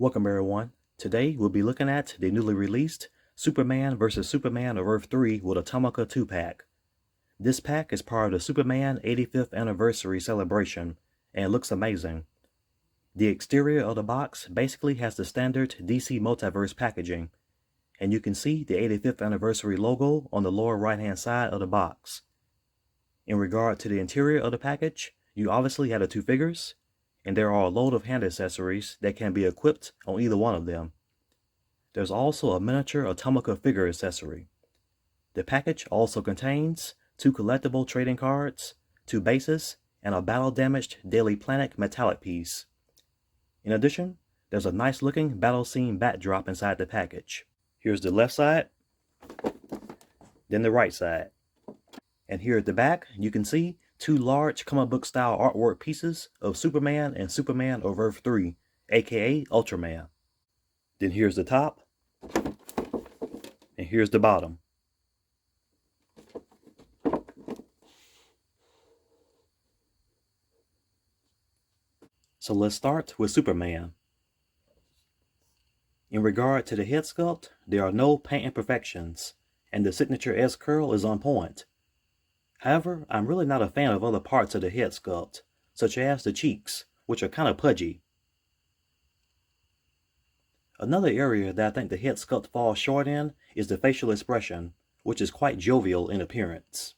Welcome everyone. Today we'll be looking at the newly released Superman vs. Superman of Earth 3 with Atomica 2-pack. This pack is part of the Superman 85th anniversary celebration and looks amazing. The exterior of the box basically has the standard DC Multiverse packaging, and you can see the 85th anniversary logo on the lower right hand side of the box. In regard to the interior of the package, you obviously have the two figures, and there are a load of hand accessories that can be equipped on either one of them. There's also a miniature Atomica figure accessory. The package also contains 2 collectible trading cards, 2 bases, and a battle-damaged Daily Planet metallic piece. In addition, there's a nice-looking battle scene backdrop inside the package. Here's the left side, then the right side. And here at the back, you can see 2 large comic book style artwork pieces of Superman and Superman of Earth 3, aka Ultraman. Then here's the top, and here's the bottom. So let's start with Superman. In regard to the head sculpt, there are no paint imperfections, and the signature S-curl is on point. However, I'm really not a fan of other parts of the head sculpt, such as the cheeks, which are kind of pudgy. Another area that I think the head sculpt falls short in is the facial expression, which is quite jovial in appearance.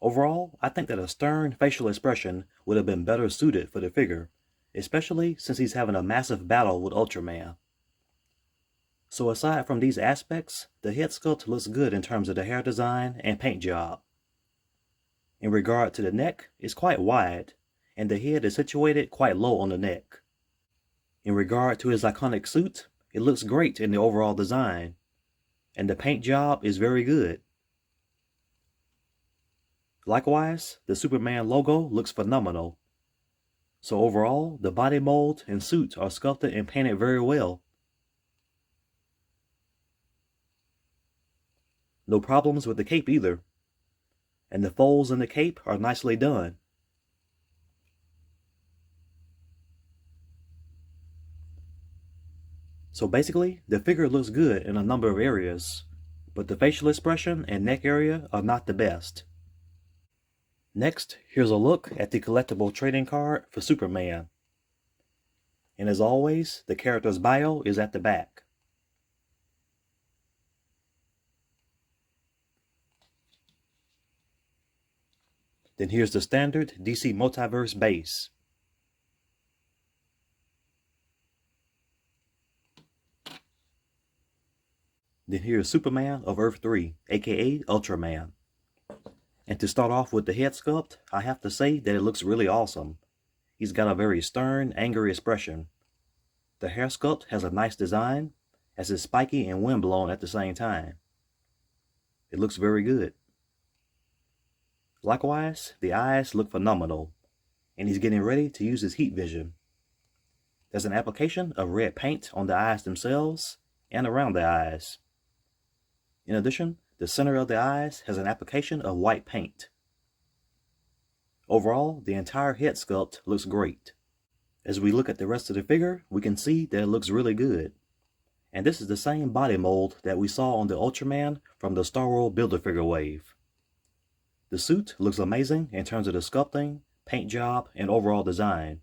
Overall, I think that a stern facial expression would have been better suited for the figure, especially since he's having a massive battle with Ultraman. So aside from these aspects, the head sculpt looks good in terms of the hair design and paint job. In regard to the neck, it's quite wide, and the head is situated quite low on the neck. In regard to his iconic suit, it looks great in the overall design, and the paint job is very good. Likewise, the Superman logo looks phenomenal. So overall, the body mold and suit are sculpted and painted very well. No problems with the cape either, and the folds in the cape are nicely done. So basically, the figure looks good in a number of areas, but the facial expression and neck area are not the best. Next, here's a look at the collectible trading card for Superman. And as always, the character's bio is at the back. Then here's the standard DC Multiverse base. Then here's Superman of Earth 3, aka Ultraman. And to start off with the head sculpt, I have to say that it looks really awesome. He's got a very stern, angry expression. The hair sculpt has a nice design, as it's spiky and windblown at the same time. It looks very good. Likewise, the eyes look phenomenal, and he's getting ready to use his heat vision. There's an application of red paint on the eyes themselves and around the eyes. In addition, the center of the eyes has an application of white paint. Overall, the entire head sculpt looks great. As we look at the rest of the figure, we can see that it looks really good. And this is the same body mold that we saw on the Ultraman from the Star World Build-A-Figure wave. The suit looks amazing in terms of the sculpting, paint job, and overall design.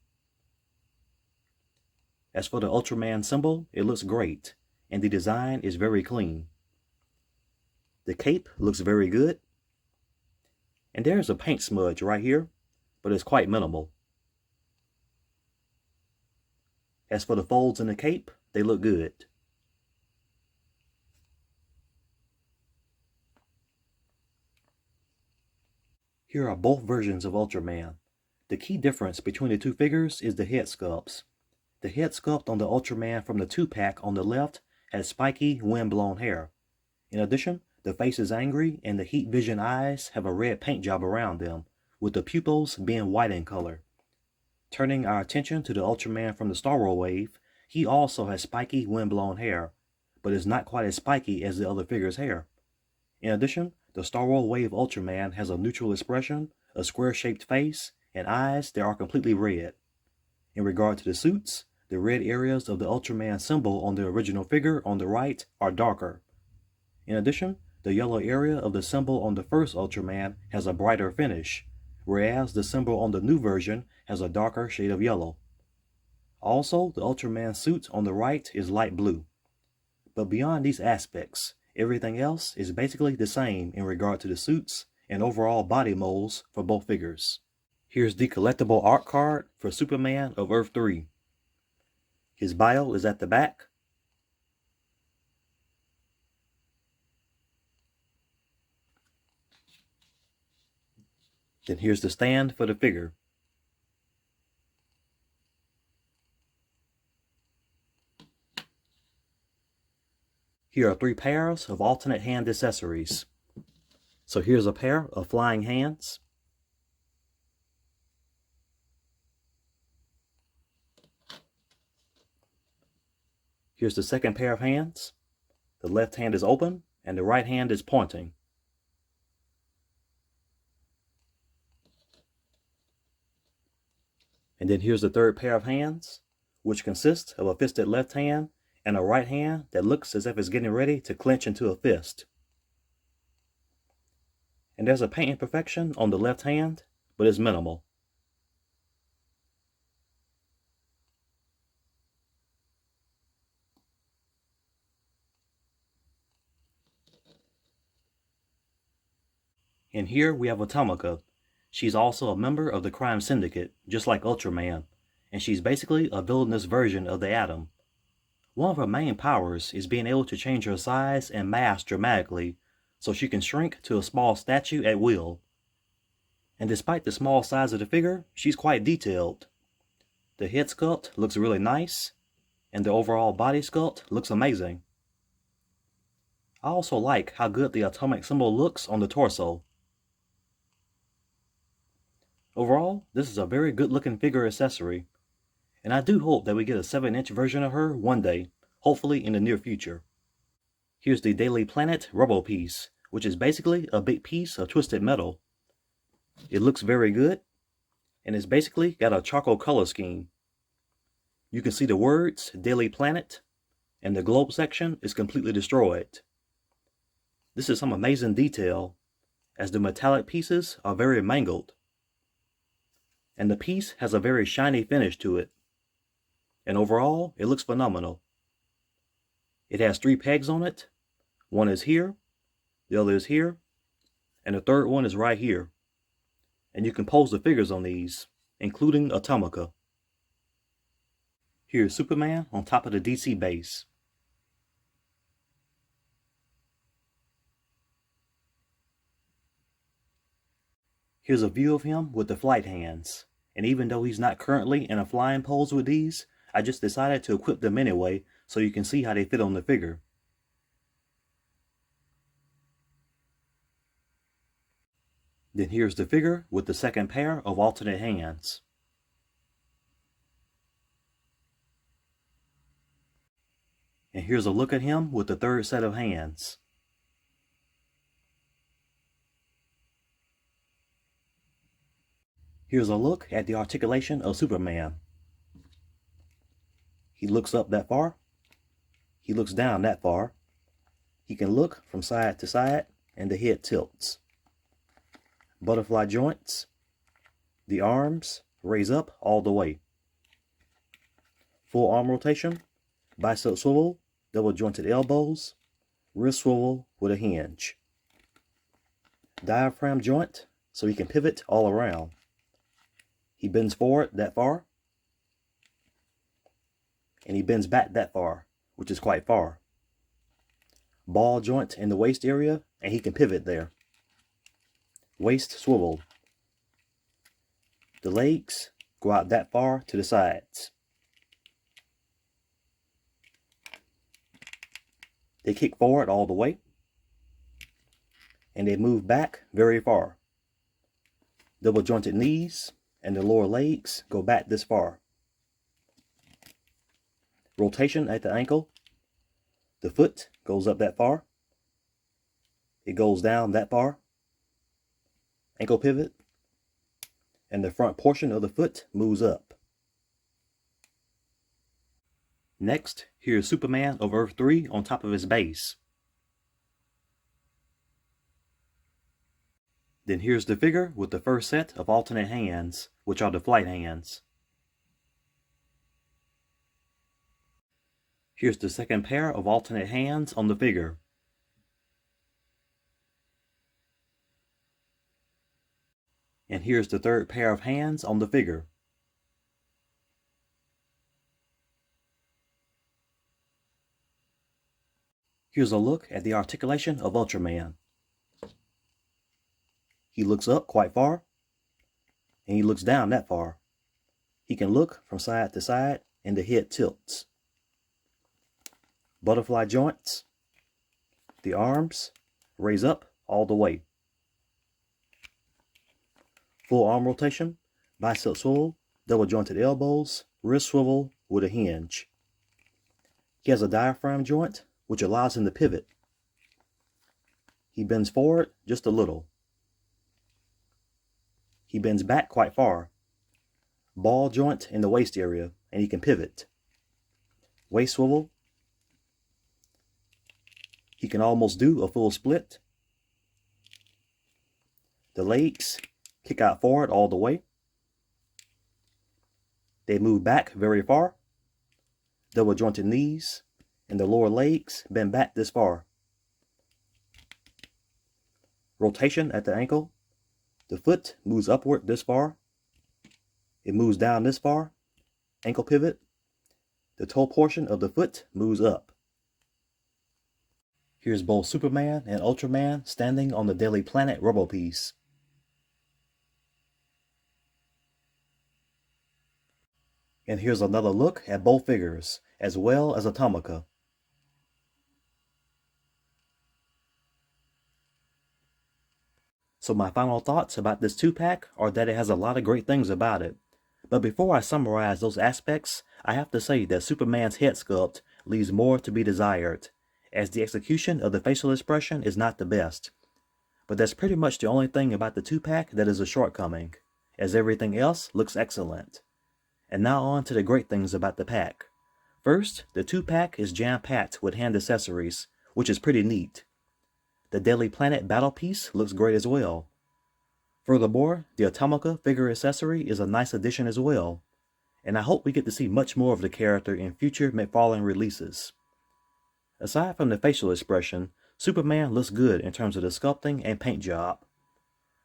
As for the Ultraman symbol, it looks great, and the design is very clean. The cape looks very good, and there's a paint smudge right here, but it's quite minimal. As for the folds in the cape, they look good. Here are both versions of Ultraman. The key difference between the two figures is the head sculpts. The head sculpt on the Ultraman from the 2-pack on the left has spiky, wind-blown hair. In addition, the face is angry and the heat vision eyes have a red paint job around them, with the pupils being white in color. Turning our attention to the Ultraman from the Star Wars wave, he also has spiky, wind-blown hair, but is not quite as spiky as the other figure's hair. In addition, the Star Wars wave Ultraman has a neutral expression, a square-shaped face, and eyes that are completely red. In regard to the suits, the red areas of the Ultraman symbol on the original figure on the right are darker. In addition, the yellow area of the symbol on the first Ultraman has a brighter finish, whereas the symbol on the new version has a darker shade of yellow. Also, the Ultraman suit on the right is light blue. But beyond these aspects, everything else is basically the same in regard to the suits and overall body molds for both figures. Here's the collectible art card for Superman of Earth 3. His bio is at the back. Then here's the stand for the figure. Here are 3 pairs of alternate hand accessories. So here's a pair of flying hands. Here's the second pair of hands. The left hand is open and the right hand is pointing. And then here's the third pair of hands, which consists of a fisted left hand and a right hand that looks as if it's getting ready to clench into a fist. And there's a paint imperfection on the left hand, but it's minimal. And here we have Atomica. She's also a member of the Crime Syndicate, just like Ultraman, and she's basically a villainous version of the Atom. One of her main powers is being able to change her size and mass dramatically, so she can shrink to a small statue at will. And despite the small size of the figure, she's quite detailed. The head sculpt looks really nice, and the overall body sculpt looks amazing. I also like how good the atomic symbol looks on the torso. Overall, this is a very good looking figure accessory, and I do hope that we get a 7-inch version of her one day, hopefully in the near future. Here's the Daily Planet Robo piece, which is basically a big piece of twisted metal. It looks very good, and it's basically got a charcoal color scheme. You can see the words Daily Planet, and the globe section is completely destroyed. This is some amazing detail, as the metallic pieces are very mangled. And the piece has a very shiny finish to it. And overall, it looks phenomenal. It has 3 pegs on it. One is here, the other is here, and the third one is right here. And you can pose the figures on these, including Atomica. Here's Superman on top of the DC base. Here's a view of him with the flight hands, and even though he's not currently in a flying pose with these, I just decided to equip them anyway so you can see how they fit on the figure. Then here's the figure with the second pair of alternate hands. And here's a look at him with the third set of hands. Here's a look at the articulation of Superman. He looks up that far. He looks down that far. He can look from side to side, and the head tilts. Butterfly joints. The arms raise up all the way. Full arm rotation. Bicep swivel. Double jointed elbows. Wrist swivel with a hinge. Diaphragm joint, so he can pivot all around. He bends forward that far, and he bends back that far, which is quite far. Ball joint in the waist area, and he can pivot there. Waist swivel. The legs go out that far to the sides. They kick forward all the way, and they move back very far. Double jointed knees, and the lower legs go back this far. Rotation at the ankle. The foot goes up that far. It goes down that far. Ankle pivot. And the front portion of the foot moves up. Next, here's Superman of Earth 3 on top of his base. Then here's the figure with the first set of alternate hands, which are the flight hands. Here's the second pair of alternate hands on the figure. And here's the third pair of hands on the figure. Here's a look at the articulation of Ultraman. He looks up quite far, and he looks down that far. He can look from side to side, and the head tilts. Butterfly joints. The arms raise up all the way. Full arm rotation, bicep swivel, double jointed elbows, wrist swivel with a hinge. He has a diaphragm joint, which allows him to pivot. He bends forward just a little. He bends back quite far. Ball joint in the waist area, and he can pivot. Waist swivel. He can almost do a full split. The legs kick out forward all the way. They move back very far. Double jointed knees, and the lower legs bend back this far. Rotation at the ankle. The foot moves upward this far. It moves down this far. Ankle pivot. The toe portion of the foot moves up. Here's both Superman and Ultraman standing on the Daily Planet rubble piece. And here's another look at both figures, as well as Atomica. So my final thoughts about this 2-pack are that it has a lot of great things about it. But before I summarize those aspects, I have to say that Superman's head sculpt leaves more to be desired, as the execution of the facial expression is not the best. But that's pretty much the only thing about the 2-pack that is a shortcoming, as everything else looks excellent. And now on to the great things about the pack. First, the 2-pack is jam-packed with hand accessories, which is pretty neat. The Daily Planet battle piece looks great as well. Furthermore, the Atomica figure accessory is a nice addition as well, and I hope we get to see much more of the character in future McFarlane releases. Aside from the facial expression, Superman looks good in terms of the sculpting and paint job.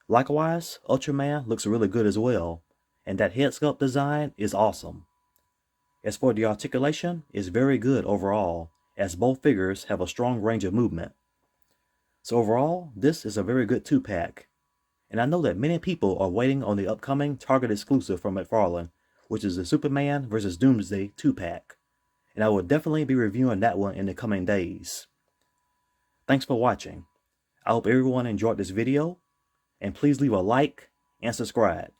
Likewise, Ultraman looks really good as well, and that head sculpt design is awesome. As for the articulation, it's very good overall, as both figures have a strong range of movement. So overall, this is a very good 2-pack. And I know that many people are waiting on the upcoming Target exclusive from McFarlane, which is the Superman vs. Doomsday 2-pack. And I will definitely be reviewing that one in the coming days. Thanks for watching. I hope everyone enjoyed this video, and please leave a like and subscribe.